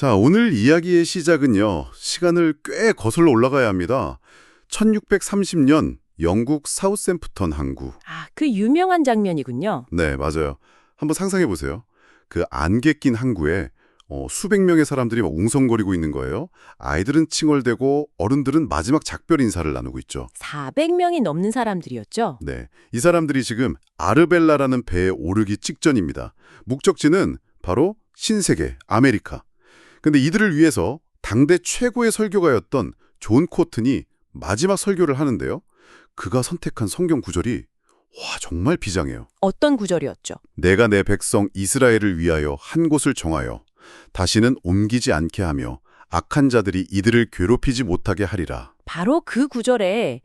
자, 오늘 이야기의 시작은요. 시간을 꽤 거슬러 올라가야 합니다. 1630년 영국 사우샘프턴 항구. 아, 그 유명한 장면이군요. 네, 맞아요. 한번 상상해 보세요. 그 안개 낀 항구에 수백 명의 사람들이 막 웅성거리고 있는 거예요. 아이들은 칭얼대고 어른들은 마지막 작별 인사를 나누고 있죠. 400명이 넘는 사람들이었죠. 네, 이 사람들이 지금 아르벨라라는 배에 오르기 직전입니다. 목적지는 바로 신세계, 아메리카. 근데 이들을 위해서 당대 최고의 설교가였던 존 코튼이 마지막 설교를 하는데요. 그가 선택한 성경 구절이 정말 비장해요. 어떤 구절이었죠? 내가 내 백성 이스라엘을 위하여 한 곳을 정하여 다시는 옮기지 않게 하며 악한 자들이 이들을 괴롭히지 못하게 하리라. 바로 그 구절에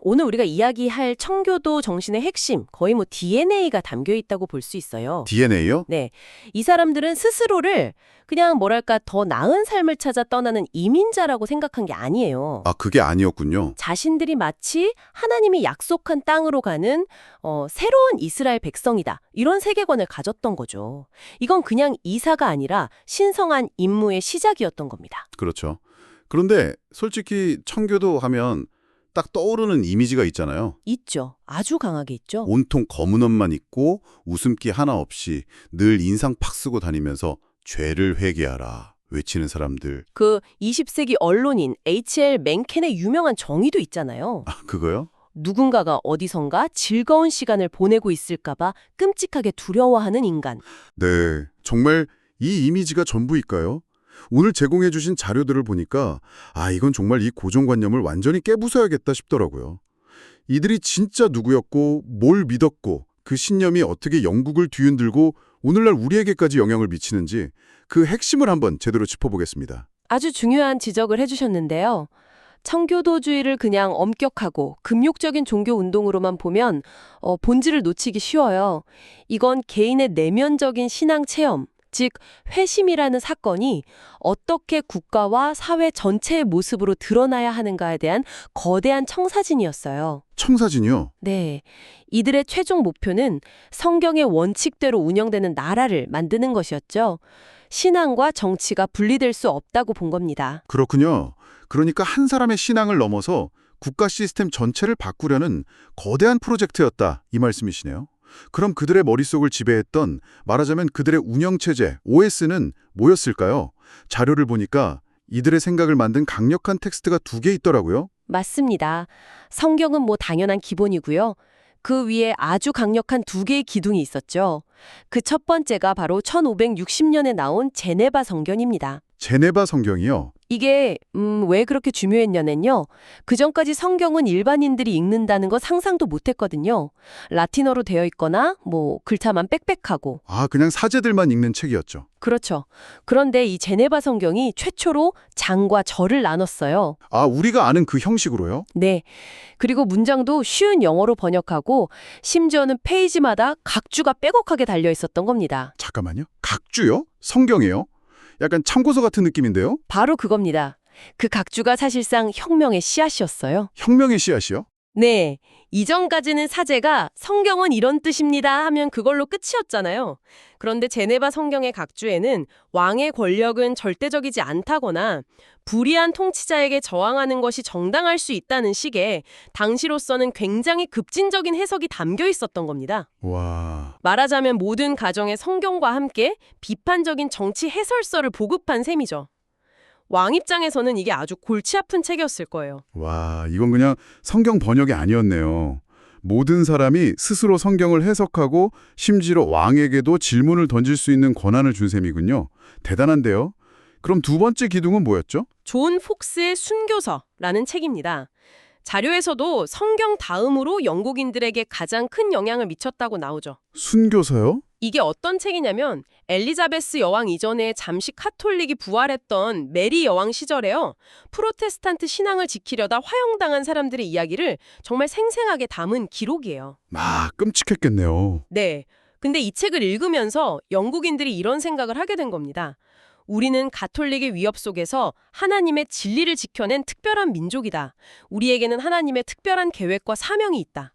오늘 우리가 이야기할 청교도 정신의 핵심, 거의 뭐 DNA가 담겨 있다고 볼 수 있어요. DNA요? 네, 이 사람들은 스스로를 그냥 뭐랄까 더 나은 삶을 찾아 떠나는 이민자라고 생각한 게 아니에요. 아, 그게 아니었군요. 자신들이 마치 하나님이 약속한 땅으로 가는 새로운 이스라엘 백성이다. 이런 세계관을 가졌던 거죠. 이건 그냥 이사가 아니라 신성한 임무의 시작이었던 겁니다. 그렇죠. 그런데 솔직히 청교도 하면 딱 떠오르는 이미지가 있잖아요. 있죠. 아주 강하게 있죠. 온통 검은 옷만 입고 웃음기 하나 없이 늘 인상 팍 쓰고 다니면서 죄를 회개하라 외치는 사람들. 그 20세기 언론인 H.L. 맨켄의 유명한 정의도 있잖아요. 아, 그거요? 누군가가 어디선가 즐거운 시간을 보내고 있을까봐 끔찍하게 두려워하는 인간. 네, 정말 이 이미지가 전부일까요? 오늘 제공해 주신 자료들을 보니까 이건 정말 이 고정관념을 완전히 깨부숴야겠다 싶더라고요. 이들이 진짜 누구였고 뭘 믿었고 그 신념이 어떻게 영국을 뒤흔들고 오늘날 우리에게까지 영향을 미치는지 그 핵심을 한번 제대로 짚어보겠습니다. 아주 중요한 지적을 해주셨는데요. 청교도주의를 그냥 엄격하고 금욕적인 종교 운동으로만 보면 본질을 놓치기 쉬워요. 이건 개인의 내면적인 신앙 체험, 즉 회심이라는 사건이 어떻게 국가와 사회 전체의 모습으로 드러나야 하는가에 대한 거대한 청사진이었어요. 청사진이요? 네, 이들의 최종 목표는 성경의 원칙대로 운영되는 나라를 만드는 것이었죠. 신앙과 정치가 분리될 수 없다고 본 겁니다. 그렇군요. 그러니까 한 사람의 신앙을 넘어서 국가 시스템 전체를 바꾸려는 거대한 프로젝트였다, 이 말씀이시네요. 그럼 그들의 머릿속을 지배했던, 말하자면 그들의 운영체제, OS는 뭐였을까요? 자료를 보니까 이들의 생각을 만든 강력한 텍스트가 2개 있더라고요. 맞습니다. 성경은 뭐 당연한 기본이고요. 그 위에 아주 강력한 2개의 기둥이 있었죠. 그 첫 번째가 바로 1560년에 나온 제네바 성경입니다. 제네바 성경이요? 이게 왜 그렇게 중요했냐면요. 그전까지 성경은 일반인들이 읽는다는 거 상상도 못했거든요. 라틴어로 되어 있거나 뭐 글자만 빽빽하고. 그냥 사제들만 읽는 책이었죠. 그렇죠. 그런데 이 제네바 성경이 최초로 장과 절을 나눴어요. 우리가 아는 그 형식으로요? 네. 그리고 문장도 쉬운 영어로 번역하고 심지어는 페이지마다 각주가 빼곡하게 달려 있었던 겁니다. 잠깐만요. 각주요? 성경이요? 약간 참고서 같은 느낌인데요? 바로 그겁니다. 그 각주가 사실상 혁명의 씨앗이었어요. 혁명의 씨앗이요? 네. 이전까지는 사제가 성경은 이런 뜻입니다 하면 그걸로 끝이었잖아요. 그런데 제네바 성경의 각주에는 왕의 권력은 절대적이지 않다거나 불의한 통치자에게 저항하는 것이 정당할 수 있다는 식의 당시로서는 굉장히 급진적인 해석이 담겨 있었던 겁니다. 와... 말하자면 모든 가정의 성경과 함께 비판적인 정치 해설서를 보급한 셈이죠. 왕 입장에서는 이게 아주 골치 아픈 책이었을 거예요. 와, 이건 그냥 성경 번역이 아니었네요. 모든 사람이 스스로 성경을 해석하고 심지어 왕에게도 질문을 던질 수 있는 권한을 준 셈이군요. 대단한데요? 그럼 2번째 기둥은 뭐였죠? 존 폭스의 순교서라는 책입니다. 자료에서도 성경 다음으로 영국인들에게 가장 큰 영향을 미쳤다고 나오죠. 순교서요? 이게 어떤 책이냐면 엘리자베스 여왕 이전에 잠시 카톨릭이 부활했던 메리 여왕 시절에요. 프로테스탄트 신앙을 지키려다 화형당한 사람들의 이야기를 정말 생생하게 담은 기록이에요. 끔찍했겠네요. 네. 근데 이 책을 읽으면서 영국인들이 이런 생각을 하게 된 겁니다. 우리는 가톨릭의 위협 속에서 하나님의 진리를 지켜낸 특별한 민족이다. 우리에게는 하나님의 특별한 계획과 사명이 있다.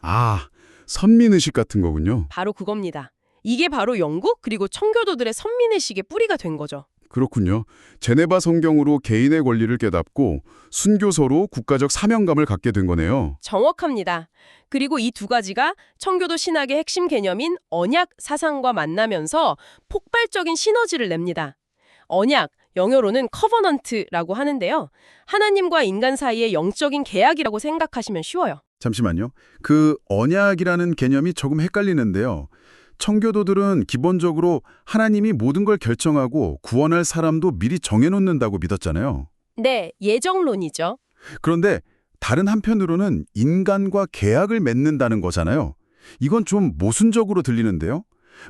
선민의식 같은 거군요. 바로 그겁니다. 이게 바로 영국 그리고 청교도들의 선민의식의 뿌리가 된 거죠. 그렇군요. 제네바 성경으로 개인의 권리를 깨닫고 순교서로 국가적 사명감을 갖게 된 거네요. 정확합니다. 그리고 이 두 가지가 청교도 신학의 핵심 개념인 언약 사상과 만나면서 폭발적인 시너지를 냅니다. 언약, 영어로는 커버넌트라고 하는데요. 하나님과 인간 사이의 영적인 계약이라고 생각하시면 쉬워요. 잠시만요. 그 언약이라는 개념이 조금 헷갈리는데요. 청교도들은 기본적으로 하나님이 모든 걸 결정하고 구원할 사람도 미리 정해놓는다고 믿었잖아요. 네, 예정론이죠. 그런데 다른 한편으로는 인간과 계약을 맺는다는 거잖아요. 이건 좀 모순적으로 들리는데요.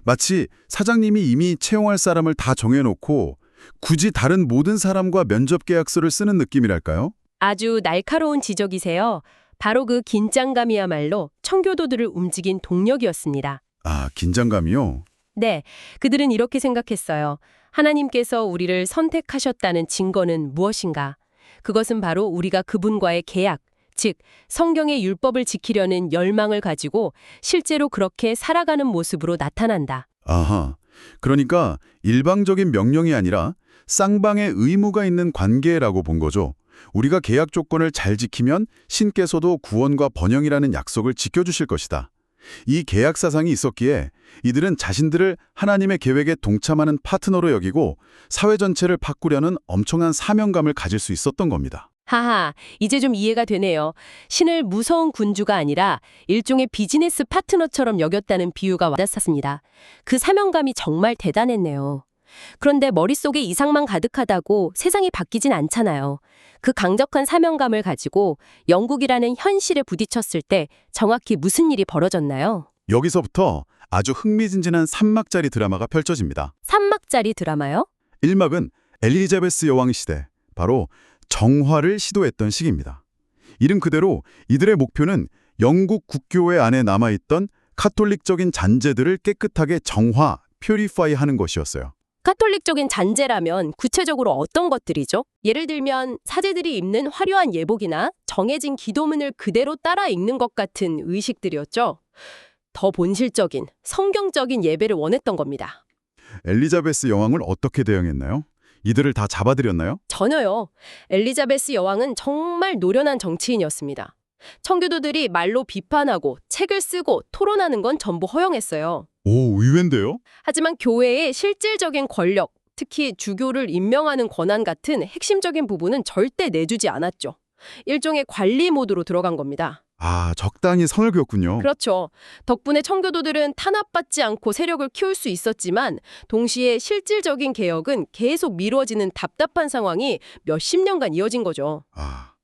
마치 사장님이 이미 채용할 사람을 다 정해놓고 굳이 다른 모든 사람과 면접 계약서를 쓰는 느낌이랄까요? 아주 날카로운 지적이세요. 바로 그 긴장감이야말로 청교도들을 움직인 동력이었습니다. 아, 긴장감이요? 네, 그들은 이렇게 생각했어요. 하나님께서 우리를 선택하셨다는 증거는 무엇인가? 그것은 바로 우리가 그분과의 계약, 즉 성경의 율법을 지키려는 열망을 가지고 실제로 그렇게 살아가는 모습으로 나타난다. 아하. 그러니까 일방적인 명령이 아니라 쌍방의 의무가 있는 관계라고 본 거죠. 우리가 계약 조건을 잘 지키면 신께서도 구원과 번영이라는 약속을 지켜주실 것이다. 이 계약 사상이 있었기에 이들은 자신들을 하나님의 계획에 동참하는 파트너로 여기고 사회 전체를 바꾸려는 엄청난 사명감을 가질 수 있었던 겁니다. 하하, 이제 좀 이해가 되네요. 신을 무서운 군주가 아니라 일종의 비즈니스 파트너처럼 여겼다는 비유가 와닿았습니다. 그 사명감이 정말 대단했네요. 그런데 머릿속에 이상만 가득하다고 세상이 바뀌진 않잖아요. 그 강력한 사명감을 가지고 영국이라는 현실에 부딪혔을 때 정확히 무슨 일이 벌어졌나요? 여기서부터 아주 흥미진진한 3막짜리 드라마가 펼쳐집니다. 3막짜리 드라마요? 1막은 엘리자베스 여왕 시대, 바로 정화를 시도했던 시기입니다. 이름 그대로 이들의 목표는 영국 국교회 안에 남아있던 카톨릭적인 잔재들을 깨끗하게 정화, 퓨리파이 하는 것이었어요. 카톨릭적인 잔재라면 구체적으로 어떤 것들이죠? 예를 들면 사제들이 입는 화려한 예복이나 정해진 기도문을 그대로 따라 읽는 것 같은 의식들이었죠. 더 본질적인, 성경적인 예배를 원했던 겁니다. 엘리자베스 여왕을 어떻게 대응했나요? 이들을 다 잡아들였나요? 전혀요. 엘리자베스 여왕은 정말 노련한 정치인이었습니다. 청교도들이 말로 비판하고 책을 쓰고 토론하는 건 전부 허용했어요. 오, 의외인데요? 하지만 교회의 실질적인 권력, 특히 주교를 임명하는 권한 같은 핵심적인 부분은 절대 내주지 않았죠. 일종의 관리 모드로 들어간 겁니다. 아, 적당히 선을 그었군요. 그렇죠. 덕분에 청교도들은 탄압받지 않고 세력을 키울 수 있었지만 동시에 실질적인 개혁은 계속 미뤄지는 답답한 상황이 몇십 년간 이어진 거죠. 아,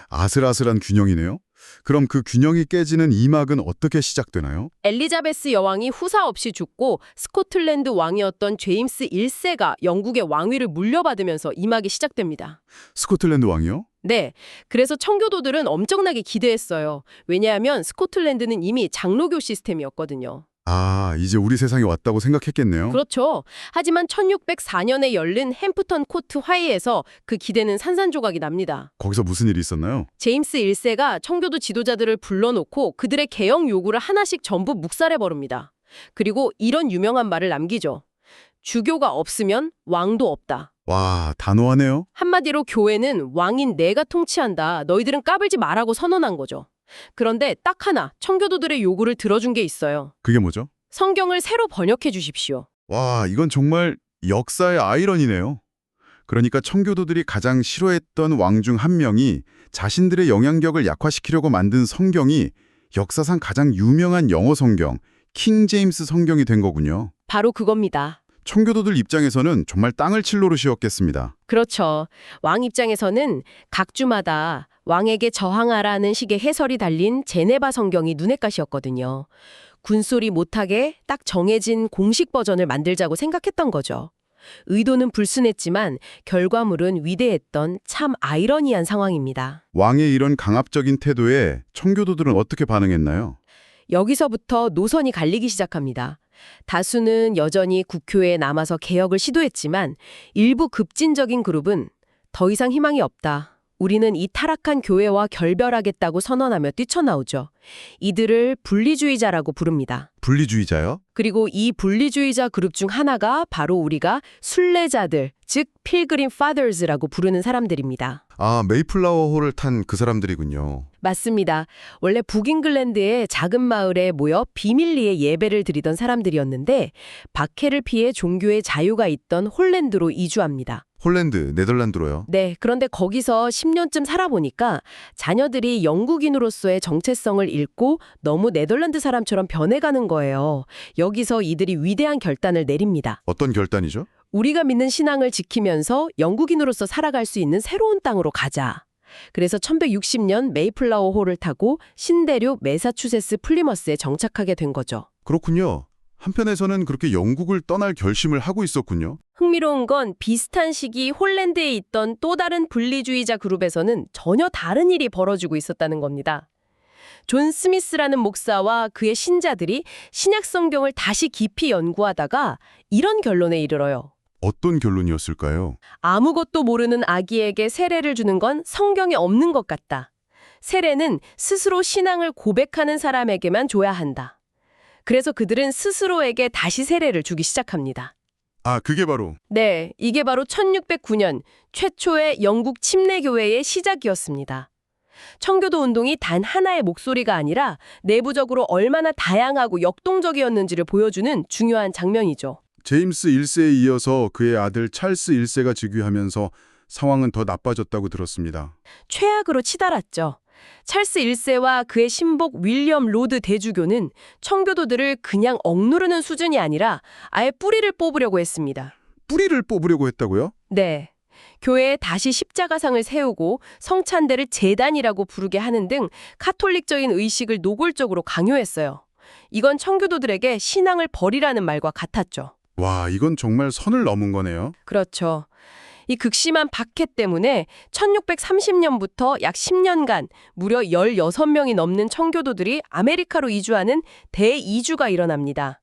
아슬아슬한 균형이네요. 그럼 그 균형이 깨지는 2막은 어떻게 시작되나요? 엘리자베스 여왕이 후사 없이 죽고 스코틀랜드 왕이었던 제임스 1세가 영국의 왕위를 물려받으면서 이막이 시작됩니다. 스코틀랜드 왕이요? 네, 그래서 청교도들은 엄청나게 기대했어요. 왜냐하면 스코틀랜드는 이미 장로교 시스템이었거든요. 아, 이제 우리 세상에 왔다고 생각했겠네요. 그렇죠. 하지만 1604년에 열린 햄프턴 코트 화의에서 그 기대는 산산조각이 납니다. 거기서 무슨 일이 있었나요? 제임스 1세가 청교도 지도자들을 불러놓고 그들의 개혁 요구를 하나씩 전부 묵살해 버립니다. 그리고 이런 유명한 말을 남기죠. 주교가 없으면 왕도 없다. 와, 단호하네요. 한마디로 교회는 왕인 내가 통치한다. 너희들은 까불지 말라고 선언한 거죠. 그런데 딱 하나 청교도들의 요구를 들어준 게 있어요. 그게 뭐죠? 성경을 새로 번역해 주십시오. 와, 이건 정말 역사의 아이러니네요. 그러니까 청교도들이 가장 싫어했던 왕 중 한 명이 자신들의 영향력을 약화시키려고 만든 성경이 역사상 가장 유명한 영어 성경, 킹 제임스 성경이 된 거군요. 바로 그겁니다. 청교도들 입장에서는 정말 땅을 칠 노릇이었겠습니다. 그렇죠. 왕 입장에서는 각 주마다 왕에게 저항하라는 식의 해설이 달린 제네바 성경이 눈엣가시였거든요. 군소리 못하게 딱 정해진 공식 버전을 만들자고 생각했던 거죠. 의도는 불순했지만 결과물은 위대했던 참 아이러니한 상황입니다. 왕의 이런 강압적인 태도에 청교도들은 어떻게 반응했나요? 여기서부터 노선이 갈리기 시작합니다. 다수는 여전히 국교에 남아서 개혁을 시도했지만 일부 급진적인 그룹은 더 이상 희망이 없다. 우리는 이 타락한 교회와 결별하겠다고 선언하며 뛰쳐나오죠. 이들을 분리주의자라고 부릅니다. 분리주의자요? 그리고 이 분리주의자 그룹 중 하나가 바로 우리가 순례자들, 즉 필그림 파더즈라고 부르는 사람들입니다. 아, 메이플라워 홀을 탄 그 사람들이군요. 맞습니다. 원래 북잉글랜드의 작은 마을에 모여 비밀리에 예배를 드리던 사람들이었는데 박해를 피해 종교의 자유가 있던 홀랜드로 이주합니다. 홀랜드, 네덜란드로요. 네, 그런데 거기서 10년쯤 살아보니까 자녀들이 영국인으로서의 정체성을 잃고 너무 네덜란드 사람처럼 변해가는 거예요. 여기서 이들이 위대한 결단을 내립니다. 어떤 결단이죠? 우리가 믿는 신앙을 지키면서 영국인으로서 살아갈 수 있는 새로운 땅으로 가자. 그래서 1160년 메이플라워 홀을 타고 신대륙 매사추세츠 플리머스에 정착하게 된 거죠. 그렇군요. 한편에서는 그렇게 영국을 떠날 결심을 하고 있었군요. 흥미로운 건 비슷한 시기 홀랜드에 있던 또 다른 분리주의자 그룹에서는 전혀 다른 일이 벌어지고 있었다는 겁니다. 존 스미스라는 목사와 그의 신자들이 신약 성경을 다시 깊이 연구하다가 이런 결론에 이르러요. 어떤 결론이었을까요? 아무것도 모르는 아기에게 세례를 주는 건 성경에 없는 것 같다. 세례는 스스로 신앙을 고백하는 사람에게만 줘야 한다. 그래서 그들은 스스로에게 다시 세례를 주기 시작합니다. 아, 그게 바로 네, 이게 바로 1609년 최초의 영국 침례교회의 시작이었습니다. 청교도 운동이 단 하나의 목소리가 아니라 내부적으로 얼마나 다양하고 역동적이었는지를 보여주는 중요한 장면이죠. 제임스 1세에 이어서 그의 아들 찰스 1세가 즉위하면서 상황은 더 나빠졌다고 들었습니다. 최악으로 치달았죠. 찰스 1세와 그의 신복 윌리엄 로드 대주교는 청교도들을 그냥 억누르는 수준이 아니라 아예 뿌리를 뽑으려고 했습니다. 뿌리를 뽑으려고 했다고요? 네. 교회에 다시 십자가상을 세우고 성찬대를 제단이라고 부르게 하는 등 카톨릭적인 의식을 노골적으로 강요했어요. 이건 청교도들에게 신앙을 버리라는 말과 같았죠. 와, 이건 정말 선을 넘은 거네요. 그렇죠. 이 극심한 박해 때문에 1630년부터 약 10년간 무려 16명이 넘는 청교도들이 아메리카로 이주하는 대이주가 일어납니다.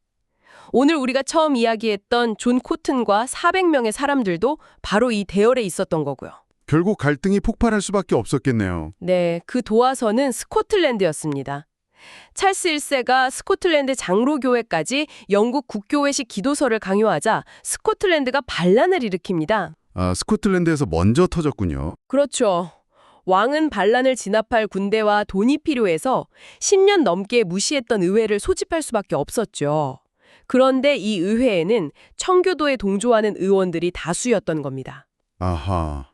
오늘 우리가 처음 이야기했던 존 코튼과 400명의 사람들도 바로 이 대열에 있었던 거고요. 결국 갈등이 폭발할 수밖에 없었겠네요. 네, 그 도화선은 스코틀랜드였습니다. 찰스 1세가 스코틀랜드 장로교회까지 영국 국교회식 기도서를 강요하자 스코틀랜드가 반란을 일으킵니다. 아, 스코틀랜드에서 먼저 터졌군요. 그렇죠. 왕은 반란을 진압할 군대와 돈이 필요해서 10년 넘게 무시했던 의회를 소집할 수밖에 없었죠. 그런데 이 의회에는 청교도에 동조하는 의원들이 다수였던 겁니다. 아하.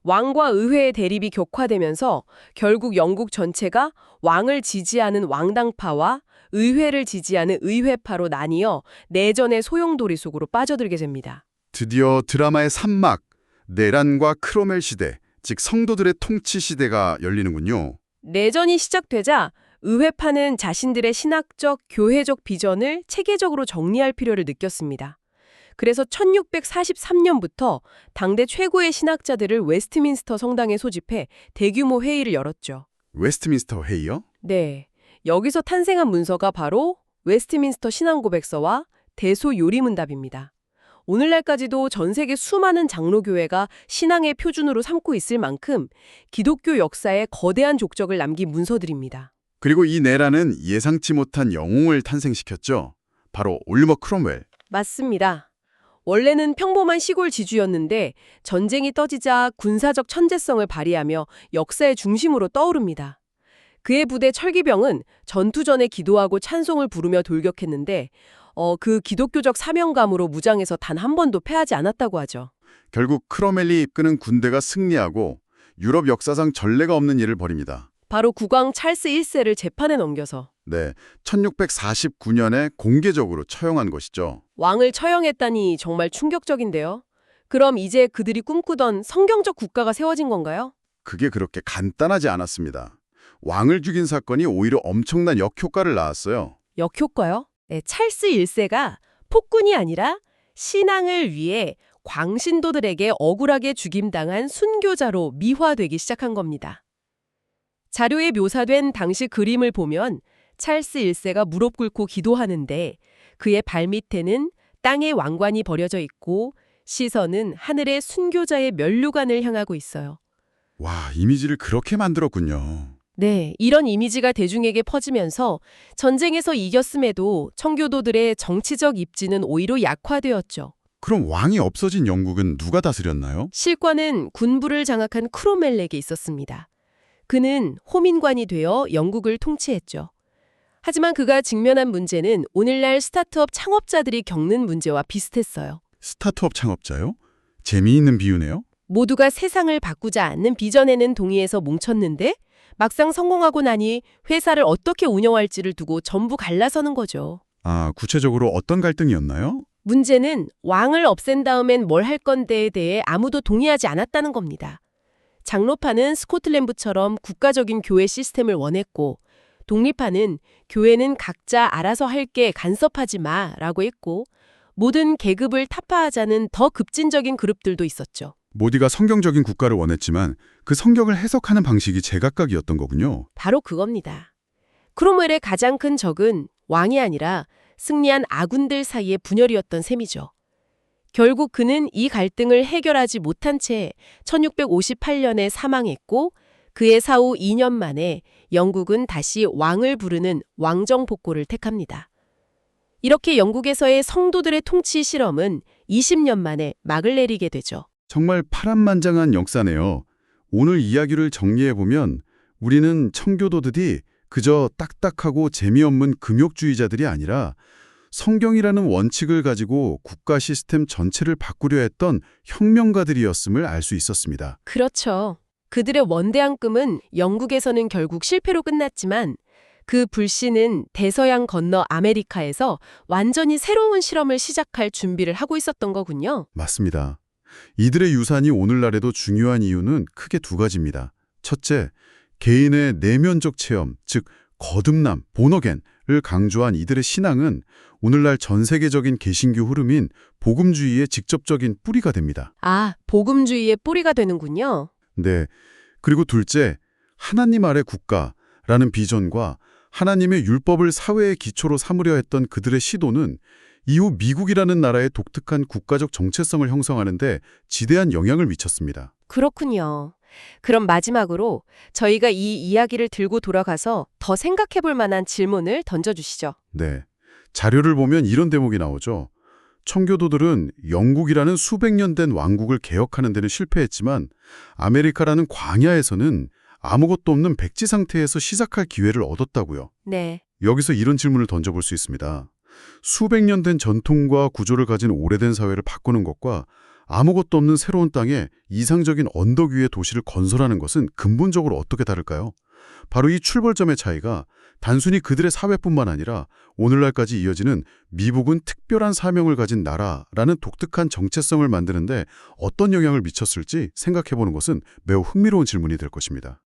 왕과 의회의 대립이 격화되면서 결국 영국 전체가 왕을 지지하는 왕당파와 의회를 지지하는 의회파로 나뉘어 내전의 소용돌이 속으로 빠져들게 됩니다. 드디어 드라마의 산막, 내란과 크로멜 시대, 즉 성도들의 통치 시대가 열리는군요. 내전이 시작되자 의회파는 자신들의 신학적, 교회적 비전을 체계적으로 정리할 필요를 느꼈습니다. 그래서 1643년부터 당대 최고의 신학자들을 웨스트민스터 성당에 소집해 대규모 회의를 열었죠. 웨스트민스터 회의요? 네, 여기서 탄생한 문서가 바로 웨스트민스터 신앙고백서와 대소요리문답입니다. 오늘날까지도 전 세계 수많은 장로교회가 신앙의 표준으로 삼고 있을 만큼 기독교 역사에 거대한 족적을 남긴 문서들입니다. 그리고 이 내란은 예상치 못한 영웅을 탄생시켰죠. 바로 올리버 크롬웰. 맞습니다. 원래는 평범한 시골 지주였는데 전쟁이 떠지자 군사적 천재성을 발휘하며 역사의 중심으로 떠오릅니다. 그의 부대 철기병은 전투 전에 기도하고 찬송을 부르며 돌격했는데 그 기독교적 사명감으로 무장해서 단 한 번도 패하지 않았다고 하죠. 결국 크롬웰이 이끄는 군대가 승리하고 유럽 역사상 전례가 없는 일을 벌입니다. 바로 국왕 찰스 1세를 재판에 넘겨서 네, 1649년에 공개적으로 처형한 것이죠. 왕을 처형했다니 정말 충격적인데요. 그럼 이제 그들이 꿈꾸던 성경적 국가가 세워진 건가요? 그게 그렇게 간단하지 않았습니다. 왕을 죽인 사건이 오히려 엄청난 역효과를 낳았어요. 역효과요? 네, 찰스 1세가 폭군이 아니라 신앙을 위해 광신도들에게 억울하게 죽임당한 순교자로 미화되기 시작한 겁니다. 자료에 묘사된 당시 그림을 보면 찰스 1세가 무릎 꿇고 기도하는데 그의 발밑에는 땅에 왕관이 버려져 있고 시선은 하늘의 순교자의 면류관을 향하고 있어요. 와, 이미지를 그렇게 만들었군요. 네, 이런 이미지가 대중에게 퍼지면서 전쟁에서 이겼음에도 청교도들의 정치적 입지는 오히려 약화되었죠. 그럼 왕이 없어진 영국은 누가 다스렸나요? 실권은 군부를 장악한 크롬웰에게 있었습니다. 그는 호민관이 되어 영국을 통치했죠. 하지만 그가 직면한 문제는 오늘날 스타트업 창업자들이 겪는 문제와 비슷했어요. 스타트업 창업자요? 재미있는 비유네요. 모두가 세상을 바꾸자 않는 비전에는 동의해서 뭉쳤는데 막상 성공하고 나니 회사를 어떻게 운영할지를 두고 전부 갈라서는 거죠. 아, 구체적으로 어떤 갈등이었나요? 문제는 왕을 없앤 다음엔 뭘 할 건데에 대해 아무도 동의하지 않았다는 겁니다. 장로파는 스코틀랜드처럼 국가적인 교회 시스템을 원했고 독립파는 교회는 각자 알아서 할게 간섭하지 마라고 했고 모든 계급을 타파하자는 더 급진적인 그룹들도 있었죠. 모디가 성경적인 국가를 원했지만 그 성경을 해석하는 방식이 제각각이었던 거군요. 바로 그겁니다. 크롬웰의 가장 큰 적은 왕이 아니라 승리한 아군들 사이의 분열이었던 셈이죠. 결국 그는 이 갈등을 해결하지 못한 채 1658년에 사망했고 그의 사후 2년 만에 영국은 다시 왕을 부르는 왕정복고를 택합니다. 이렇게 영국에서의 성도들의 통치 실험은 20년 만에 막을 내리게 되죠. 정말 파란만장한 역사네요. 오늘 이야기를 정리해보면 우리는 청교도들이 그저 딱딱하고 재미없는 금욕주의자들이 아니라 성경이라는 원칙을 가지고 국가 시스템 전체를 바꾸려 했던 혁명가들이었음을 알 수 있었습니다. 그렇죠. 그들의 원대한 꿈은 영국에서는 결국 실패로 끝났지만 그 불씨는 대서양 건너 아메리카에서 완전히 새로운 실험을 시작할 준비를 하고 있었던 거군요. 맞습니다. 이들의 유산이 오늘날에도 중요한 이유는 크게 두 가지입니다. 첫째, 개인의 내면적 체험, 즉 거듭남, 본어겐을 강조한 이들의 신앙은 오늘날 전 세계적인 개신교 흐름인 복음주의의 직접적인 뿌리가 됩니다. 아, 복음주의의 뿌리가 되는군요. 네. 그리고 둘째, 하나님 아래 국가라는 비전과 하나님의 율법을 사회의 기초로 삼으려 했던 그들의 시도는 이후 미국이라는 나라의 독특한 국가적 정체성을 형성하는데 지대한 영향을 미쳤습니다. 그렇군요. 그럼 마지막으로 저희가 이 이야기를 들고 돌아가서 더 생각해 볼 만한 질문을 던져주시죠. 네. 자료를 보면 이런 대목이 나오죠. 청교도들은 영국이라는 수백 년 된 왕국을 개혁하는 데는 실패했지만 아메리카라는 광야에서는 아무것도 없는 백지 상태에서 시작할 기회를 얻었다고요. 네. 여기서 이런 질문을 던져볼 수 있습니다. 수백 년 된 전통과 구조를 가진 오래된 사회를 바꾸는 것과 아무것도 없는 새로운 땅에 이상적인 언덕 위의 도시를 건설하는 것은 근본적으로 어떻게 다를까요? 바로 이 출발점의 차이가 단순히 그들의 사회뿐만 아니라 오늘날까지 이어지는 미국은 특별한 사명을 가진 나라라는 독특한 정체성을 만드는데 어떤 영향을 미쳤을지 생각해보는 것은 매우 흥미로운 질문이 될 것입니다.